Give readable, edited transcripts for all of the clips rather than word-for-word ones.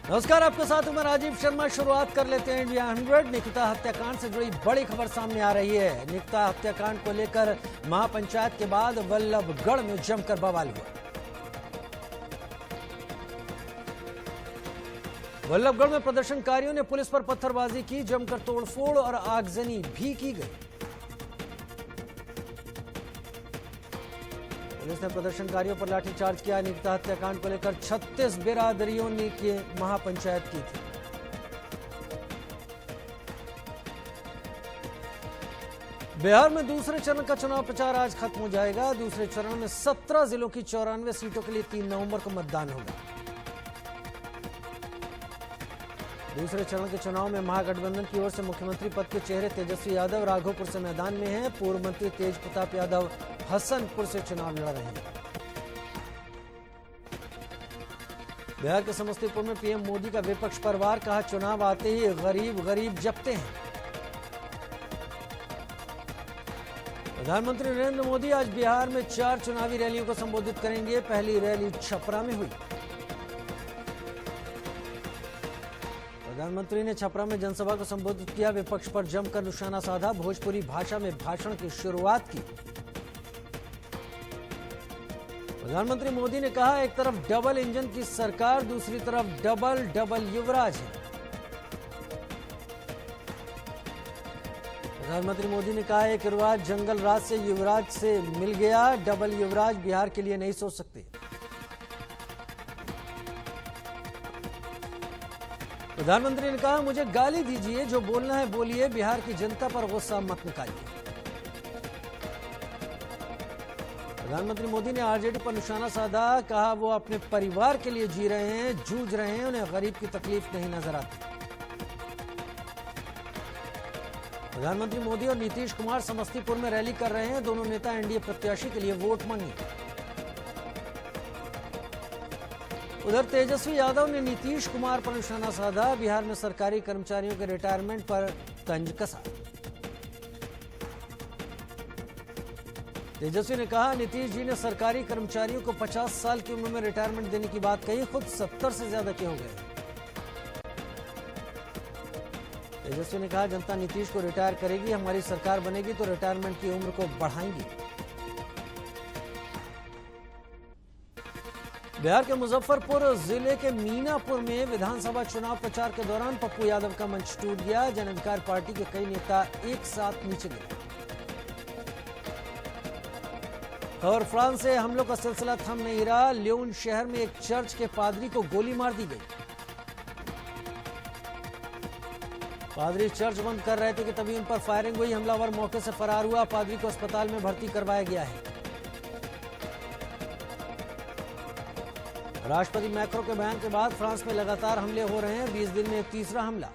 नमस्कार, आपके साथ हूं मैं राजीव शर्मा। शुरुआत कर लेते हैं इंडिया 100। निकिता हत्याकांड से जुड़ी बड़ी खबर सामने आ रही है। निकिता हत्याकांड को लेकर महापंचायत के बाद वल्लभगढ़ में जमकर बवाल हुआ। वल्लभगढ़ में प्रदर्शनकारियों ने पुलिस पर पत्थरबाजी की, जमकर तोड़फोड़ और आगजनी भी की गई। पुलिस ने प्रदर्शनकारियों पर लाठीचार्ज किया। निकिता हत्याकांड को लेकर 36 बिरादरियों ने की महापंचायत की थी। बिहार में दूसरे चरण का चुनाव प्रचार आज खत्म हो जाएगा। दूसरे चरण में 17 जिलों की 94 सीटों के लिए 3 नवंबर को मतदान होगा। दूसरे चरण के चुनाव में महागठबंधन की ओर से मुख्यमंत्री पद के चेहरे तेजस्वी यादव राघोपुर से मैदान में हैं। पूर्व मंत्री तेज प्रताप यादव हसनपुर से चुनाव लड़ रहे हैं। बिहार के समस्तीपुर में पीएम मोदी का विपक्ष पर वार, कहा चुनाव आते ही गरीब गरीब जपते हैं। प्रधानमंत्री नरेंद्र मोदी आज बिहार में 4 चुनावी रैलियों को संबोधित करेंगे। पहली रैली छपरा में हुई। प्रधानमंत्री ने छपरा में जनसभा को संबोधित किया। विपक्ष पर जमकर निशाना साधा। भोजपुरी भाषा में भाषण की शुरुआत की। प्रधानमंत्री मोदी ने कहा, एक तरफ डबल इंजन की सरकार, दूसरी तरफ डबल युवराज है। प्रधानमंत्री मोदी ने कहा, एक युवराज जंगल राज से युवराज से मिल गया, डबल युवराज बिहार के लिए नहीं सोच सकते। प्रधानमंत्री ने कहा, मुझे गाली दीजिए, जो बोलना है बोलिए, बिहार की जनता पर गुस्सा मत निकालिए। प्रधानमंत्री मोदी ने आरजेडी पर निशाना साधा। कहा, वो अपने परिवार के लिए जी रहे हैं, जूझ रहे हैं, उन्हें गरीब की तकलीफ नहीं नजर आती। प्रधानमंत्री मोदी और नीतीश कुमार समस्तीपुर में रैली कर रहे हैं। दोनों नेता एनडीए प्रत्याशी के लिए वोट मांगे। उधर तेजस्वी यादव ने नीतीश कुमार पर निशाना साधा। बिहार में सरकारी कर्मचारियों के रिटायरमेंट पर तंज कसा। तेजस्वी ने कहा, नीतीश जी ने सरकारी कर्मचारियों को 50 साल की उम्र में रिटायरमेंट देने की बात कही, खुद 70 से ज्यादा के हो गए। तेजस्वी ने कहा, जनता नीतीश को रिटायर करेगी, हमारी सरकार बनेगी तो रिटायरमेंट की उम्र को बढ़ाएंगी। बिहार के मुजफ्फरपुर जिले के मीनापुर में विधानसभा चुनाव प्रचार के दौरान पप्पू यादव का मंच टूट गया। जन अधिकार पार्टी के कई नेता एक साथ नीचे गिरे। और फ्रांस से हमलों का सिलसिला थम नहीं रहा। ल्योन शहर में एक चर्च के पादरी को गोली मार दी गई। पादरी चर्च बंद कर रहे थे कि तभी उन पर फायरिंग हुई। हमलावर मौके से फरार हुआ। पादरी को अस्पताल में भर्ती करवाया गया है। राष्ट्रपति मैक्रो के बयान के बाद फ्रांस में लगातार हमले हो रहे हैं। 20 दिन में एक तीसरा हमला।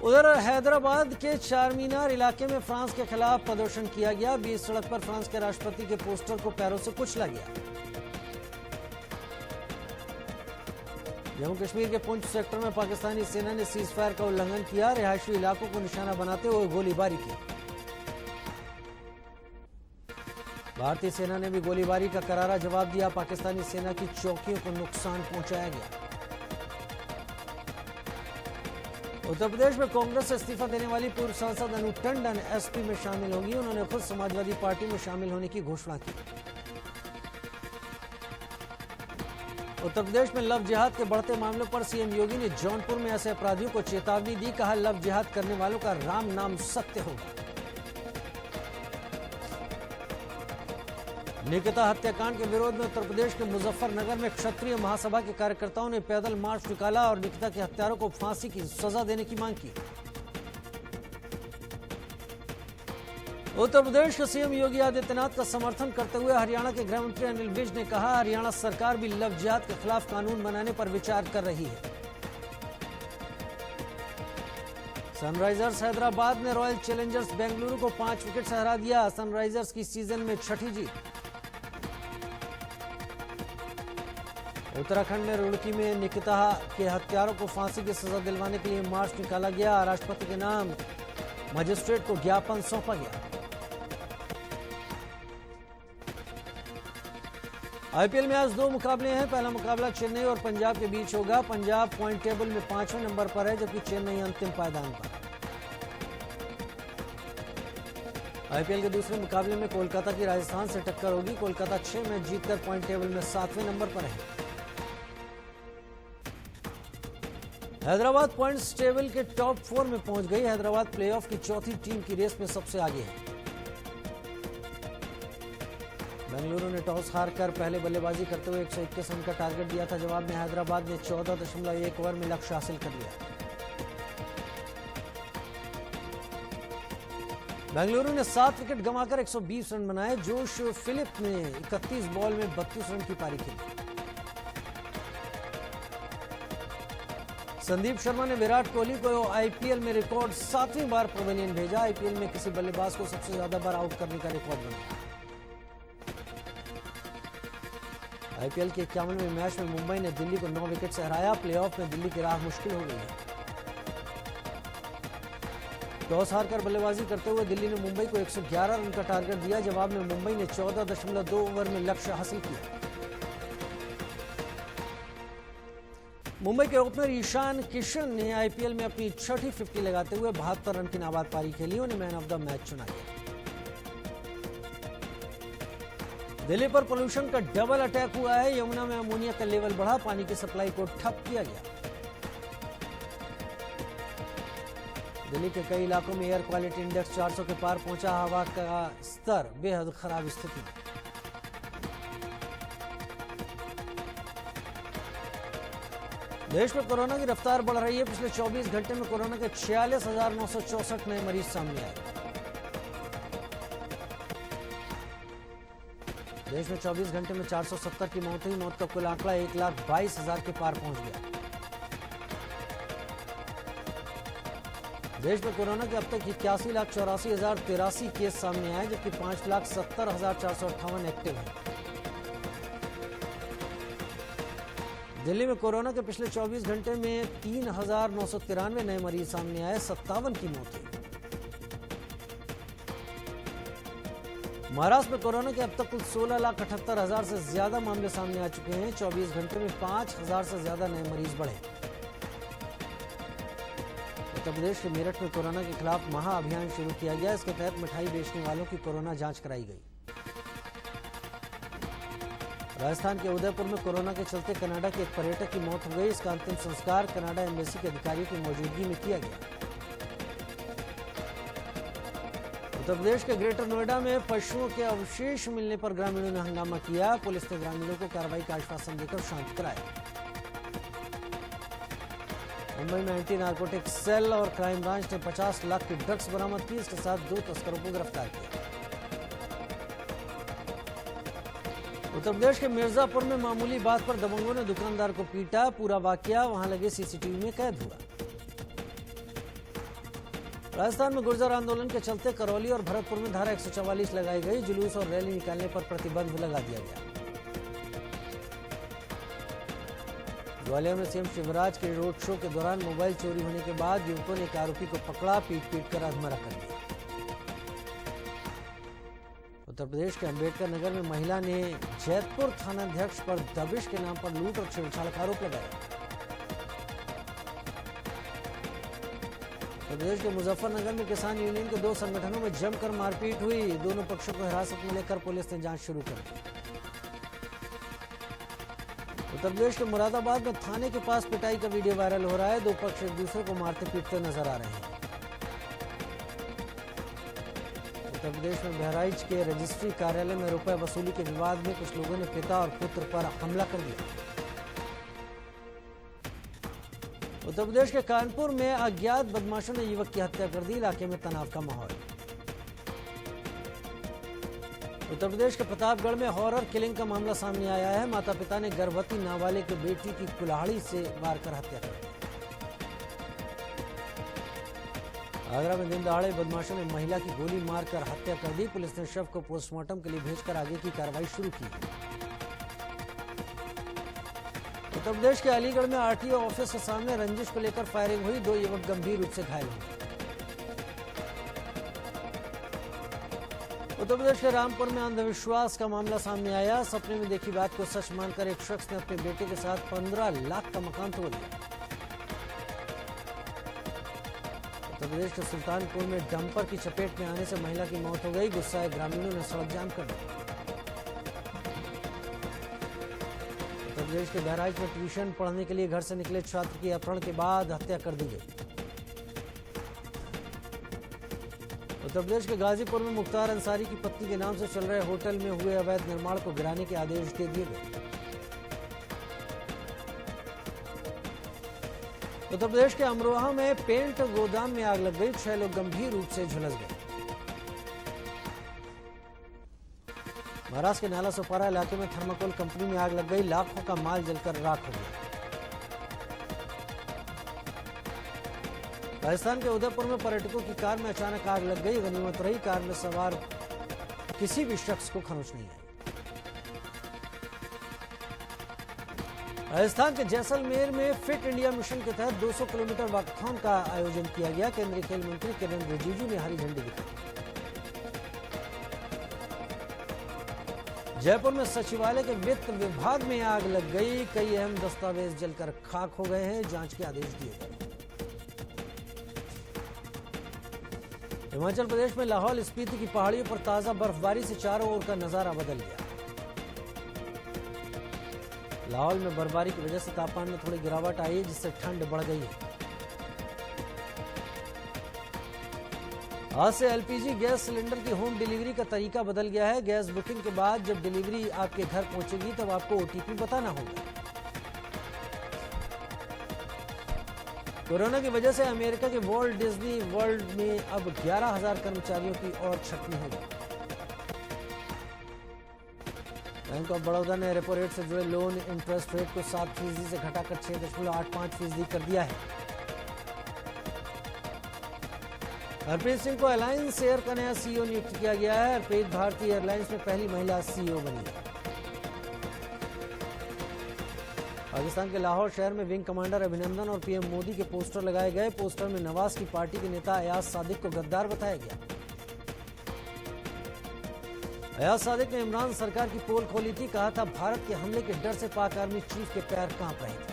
उधर हैदराबाद के चारमीनार इलाके में फ्रांस के खिलाफ प्रदर्शन किया गया। 20 सड़क पर फ्रांस के राष्ट्रपति के पोस्टर को पैरों से कुचला गया। जम्मू कश्मीर के पुंछ सेक्टर में पाकिस्तानी सेना ने सीज फायर का उल्लंघन किया। रिहायशी इलाकों को निशाना बनाते हुए गोलीबारी की। भारतीय सेना ने भी गोलीबारी का करारा जवाब दिया। पाकिस्तानी सेना की चौकियों को नुकसान पहुंचाया गया। उत्तर प्रदेश में कांग्रेस से इस्तीफा देने वाली पूर्व सांसद अनु टंडन एसपी में शामिल होंगी। उन्होंने खुद समाजवादी पार्टी में शामिल होने की घोषणा की। उत्तर प्रदेश में लव जिहाद के बढ़ते मामलों पर सीएम योगी ने जौनपुर में ऐसे अपराधियों को चेतावनी दी। कहा, लव जिहाद करने वालों का राम नाम सत्य होगा। निकिता हत्याकांड के विरोध में उत्तर प्रदेश के मुजफ्फरनगर में क्षत्रिय महासभा के कार्यकर्ताओं ने पैदल मार्च निकाला और निकिता के हत्यारों को फांसी की सजा देने की मांग की। उत्तर प्रदेश के सीएम योगी आदित्यनाथ का समर्थन करते हुए हरियाणा के गृह मंत्री अनिल विज ने कहा, हरियाणा सरकार भी लव जिहाद के खिलाफ कानून बनाने पर विचार कर रही है। सनराइजर्स हैदराबाद ने रॉयल चैलेंजर्स बेंगलुरु को 5 विकेट से हरा दिया। सनराइजर्स की सीजन में 6ठी जीत। उत्तराखंड में रुड़की में निकिता के हत्यारों को फांसी की सजा दिलवाने के लिए मार्च निकाला गया। राष्ट्रपति के नाम मजिस्ट्रेट को ज्ञापन सौंपा गया। आईपीएल में आज दो मुकाबले हैं। पहला मुकाबला चेन्नई और पंजाब के बीच होगा। पंजाब पॉइंट टेबल में 5वें नंबर पर है, जबकि चेन्नई अंतिम पायदान पर। आईपीएल के दूसरे मुकाबले में कोलकाता की राजस्थान से टक्कर होगी। कोलकाता 6 मैच जीतकर पॉइंट टेबल में 7वें नंबर पर है। हैदराबाद पॉइंट्स टेबल के टॉप 4 में पहुंच गई। हैदराबाद प्लेऑफ की चौथी टीम की रेस में सबसे आगे है। बेंगलुरु ने टॉस हारकर पहले बल्लेबाजी करते हुए 121 रन का टारगेट दिया था। जवाब में हैदराबाद ने 14.1 ओवर में लक्ष्य हासिल कर लिया। बेंगलुरु ने 7 विकेट गंवाकर 120 रन बनाए। जोश फिलिप ने 31 बॉल में 32 रन की पारी खेली। संदीप शर्मा ने विराट कोहली को आईपीएल में रिकॉर्ड 7वीं बार पवेलियन भेजा। आईपीएल में किसी बल्लेबाज को सबसे ज्यादा बार आउट करने का रिकॉर्ड बनाया। आईपीएल के 51वें मैच में मुंबई ने दिल्ली को 9 विकेट से हराया। प्लेऑफ में दिल्ली की राह मुश्किल हो गई है। टॉस हारकर बल्लेबाजी करते हुए दिल्ली ने मुंबई को 111 रन का टारगेट दिया। जवाब में मुंबई ने 14.2 ओवर में लक्ष्य हासिल किया। मुंबई के ओपनर ईशान किशन ने आईपीएल में अपनी छठी 50 लगाते हुए 72 रन की नाबाद पारी खेली। उन्हें मैन ऑफ द मैच चुना गया। दिल्ली पर पोल्यूशन का डबल अटैक हुआ है। यमुना में अमोनिया का लेवल बढ़ा। पानी की सप्लाई को ठप किया गया। दिल्ली के कई इलाकों में एयर क्वालिटी इंडेक्स 400 के पार पहुंचा। हवा का स्तर बेहद खराब स्थिति में। देश में कोरोना की रफ्तार बढ़ रही है। पिछले 24 घंटे में कोरोना के 46,964 नए मरीज सामने आए। देश में 24 घंटे में 470 की मौत हुई। मौत का कुल आंकड़ा 1,22,000 के पार पहुंच गया। देश में कोरोना के अब तक 81,84,083 केस सामने आए, जबकि 5,70,458 एक्टिव हैं। दिल्ली में कोरोना के पिछले 24 घंटे में 3,993 नए मरीज सामने आए। 57 की मौत हुई। महाराष्ट्र में कोरोना के अब तक कुल 16,78,000 से ज्यादा मामले सामने आ चुके हैं। 24 घंटे में 5,000 से ज्यादा नए मरीज बढ़े। उत्तर प्रदेश के मेरठ में कोरोना के खिलाफ महाअभियान शुरू किया गया। इसके तहत मिठाई बेचने वालों की कोरोना जांच कराई गई। राजस्थान के उदयपुर में कोरोना के चलते कनाडा के एक पर्यटक की मौत हो गई। इसका अंतिम संस्कार कनाडा एम्बेसी के अधिकारियों की मौजूदगी में किया गया। उत्तर प्रदेश के ग्रेटर नोएडा में पशुओं के अवशेष मिलने पर ग्रामीणों ने हंगामा किया। पुलिस ने ग्रामीणों को कार्रवाई का आश्वासन देकर शांत कराया। मुंबई में एंटी नारकोटिक्स सेल और क्राइम ब्रांच ने 50 लाख की ड्रग्स बरामद की। इसके साथ 2 तस्करों को गिरफ्तार किया। उत्तर प्रदेश के मिर्जापुर में मामूली बात पर दबंगों ने दुकानदार को पीटा। पूरा वाकया वहां लगे सीसीटीवी में कैद हुआ। राजस्थान में गुर्जर आंदोलन के चलते करौली और भरतपुर में धारा 144 लगाई गई। जुलूस और रैली निकालने पर प्रतिबंध लगा दिया गया। ग्वालियर में सीएम शिवराज के रोड शो के दौरान मोबाइल चोरी होने के बाद युवकों ने एक आरोपी को पकड़ा। पीट कर अधमरा कर दिया। उत्तर प्रदेश के अंबेडकर नगर में महिला ने जैतपुर थानाध्यक्ष पर दबिश के नाम पर लूट और छेड़छाड़ का आरोप लगाया। प्रदेश के मुजफ्फरनगर में किसान यूनियन के 2 संगठनों में जमकर मारपीट हुई। दोनों पक्षों को हिरासत में लेकर पुलिस ने जांच शुरू कर दी। उत्तर प्रदेश के मुरादाबाद में थाने के पास पिटाई का वीडियो वायरल हो रहा है। 2 पक्ष एक दूसरे को मारते पीटते नजर आ रहे हैं। उत्तर प्रदेश में बहराइच के रजिस्ट्री कार्यालय में रुपए वसूली के विवाद में कुछ लोगों ने पिता और पुत्र पर हमला कर दिया। उत्तर प्रदेश के कानपुर में अज्ञात बदमाशों ने युवक की हत्या कर दी। इलाके में तनाव का माहौल। उत्तर प्रदेश के प्रतापगढ़ में हॉरर किलिंग का मामला सामने आया है। माता पिता ने गर्भवती नाबालिग की बेटी की कुल्हाड़ी से मारकर हत्या कर दी। आगरा में दिन दहाड़े बदमाशों ने महिला की गोली मारकर हत्या कर दी। पुलिस ने शव को पोस्टमार्टम के लिए भेजकर आगे की कार्रवाई शुरू की। उत्तर प्रदेश के अलीगढ़ में आरटीओ ऑफिस के सामने रंजिश को लेकर फायरिंग हुई। 2 युवक गंभीर रूप से घायल हुए। उत्तर प्रदेश के रामपुर में अंधविश्वास का मामला सामने आया। सपने में देखी बात को सच मानकर एक शख्स ने अपने बेटे के साथ 15 लाख का मकान तोड़ लिया। उत्तर प्रदेश के सुल्तानपुर में डंपर की चपेट में आने से महिला की मौत हो गई। गुस्साए ग्रामीणों ने सड़क जाम कर दिया। उत्तर प्रदेश के बहराइच में ट्यूशन पढ़ने के लिए घर से निकले छात्र की अपहरण के बाद हत्या कर दी गई। उत्तर प्रदेश के गाजीपुर में मुख्तार अंसारी की पत्नी के नाम से चल रहे होटल में हुए अवैध निर्माण को गिराने के आदेश दे दिए गए। उत्तर प्रदेश के अमरोहा में पेंट गोदाम में आग लग गई। 6 लोग गंभीर रूप से झुलस गए। महाराष्ट्र के नाला सोपारा इलाके में थर्माकोल कंपनी में आग लग गई। लाखों का माल जलकर राख हो गया। राजस्थान के उदयपुर में पर्यटकों की कार में अचानक आग लग गई। गनीमत रही कार में सवार किसी भी शख्स को खरोंच नहीं आई। राजस्थान के जैसलमेर में फिट इंडिया मिशन के तहत 200 किलोमीटर वॉकथॉन का आयोजन किया गया। केंद्रीय खेल मंत्री किरेन रिजिजू ने हरी झंडी दिखाई। जयपुर में सचिवालय के वित्त विभाग में आग लग गई। कई अहम दस्तावेज जलकर खाक हो गए हैं। जांच के आदेश दिए गए। हिमाचल प्रदेश में लाहौल स्पीति की पहाड़ियों पर ताजा बर्फबारी से चारों ओर का नजारा बदल गया। लाहौल में बर्फबारी की वजह से तापमान में थोड़ी गिरावट आई है, जिससे ठंड बढ़ गई है। आज से एलपीजी गैस सिलेंडर की होम डिलीवरी का तरीका बदल गया है। गैस बुकिंग के बाद जब डिलीवरी आपके घर पहुंचेगी तब आपको ओटीपी बताना होगा। कोरोना की वजह से अमेरिका के वॉल्ट डिज्नी वर्ल्ड में अब 11,000 कर्मचारियों की और छटनी होगी। बैंक ऑफ बड़ौदा ने रेपो रेट से जुड़े लोन इंटरेस्ट रेट को 7% से घटाकर 6.85% कर दिया है। हरप्रीत सिंह को अलायंस एयर का नया सीईओ नियुक्त किया गया है। हरप्रीत भारतीय एयरलाइंस में पहली महिला सीईओ बनी है। पाकिस्तान के लाहौर शहर में विंग कमांडर अभिनंदन और पीएम मोदी के पोस्टर लगाए गए। पोस्टर में नवाज की पार्टी के नेता अयाज सादिक को गद्दार बताया गया। अयाज सादिक ने इमरान सरकार की पोल खोली थी। कहा था भारत के हमले के डर से पाक आर्मी चीफ के पैर कांप रहे थे।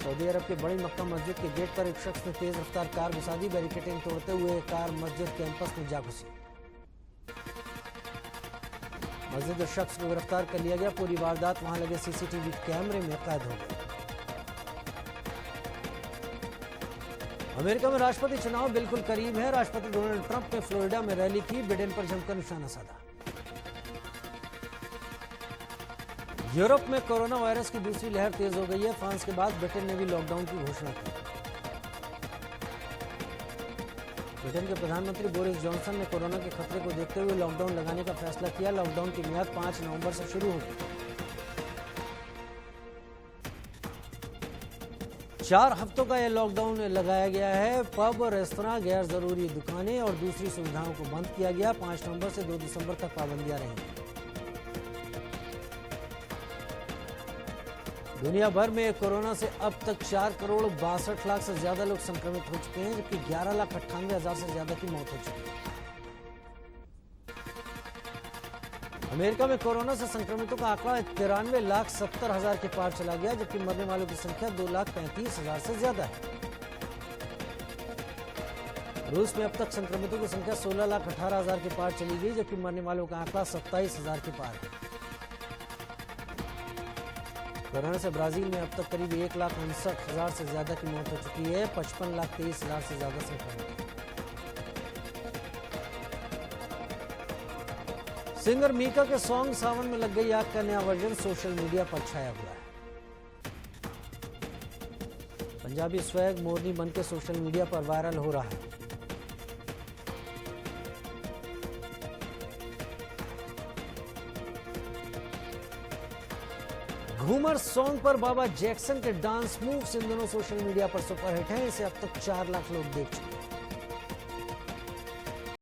सऊदी अरब के बड़ी मक्का मस्जिद के गेट पर एक शख्स ने तेज रफ्तार कार घुसा दी। बैरिकेडिंग तोड़ते हुए कार मस्जिद कैंपस में जा घुसी। मस्जिद और शख्स को गिरफ्तार कर लिया गया। पूरी वारदात वहां लगे सीसीटीवी कैमरे में कैद हो गई। अमेरिका में राष्ट्रपति चुनाव बिल्कुल करीब है। राष्ट्रपति डोनाल्ड ट्रंप ने फ्लोरिडा में रैली की। बिडेन पर जमकर निशाना साधा। यूरोप में कोरोना वायरस की दूसरी लहर तेज हो गई है। फ्रांस के बाद ब्रिटेन ने भी लॉकडाउन की घोषणा की। ब्रिटेन के प्रधानमंत्री बोरिस जॉनसन ने कोरोना के खतरे को देखते हुए लॉकडाउन लगाने का फैसला किया। लॉकडाउन की मियाद 5 नवंबर से शुरू होगी। 4 हफ्तों का यह लॉकडाउन लगाया गया है। पब, रेस्तरां, गैर जरूरी दुकानें और दूसरी सुविधाओं को बंद किया गया। 5 नवंबर से 2 दिसंबर तक पाबंदियां रहेंगी। दुनिया भर में कोरोना से अब तक 4 करोड़ 62 लाख से ज्यादा लोग संक्रमित हो चुके हैं, जबकि 11,98,000 से ज्यादा की मौत हो चुकी है। अमेरिका में कोरोना से संक्रमितों का आंकड़ा 93,70,000 के पार चला गया, जबकि मरने वालों की संख्या 2,35,000 से ज्यादा है। रूस में अब तक संक्रमितों की संख्या 16,18,000 के पार चली गई, जबकि मरने वालों का आंकड़ा 27,000 के पार है। कोरोना से ब्राजील में अब तक करीब 1,59,000 से ज्यादा की मौत हो चुकी है। 55,23,000 से ज्यादा संक्रमित। सिंगर मीका के सॉन्ग सावन में लग गई आग का नया वर्जन सोशल मीडिया पर छाया हुआ है। पंजाबी स्वैग मोरनी बनके सोशल मीडिया पर वायरल हो रहा है। घूमर सॉन्ग पर बाबा जैक्सन के डांस मूव्स इन दोनों सोशल मीडिया पर सुपरहिट हैं। इसे अब तक 4 लाख लोग देख चुके हैं।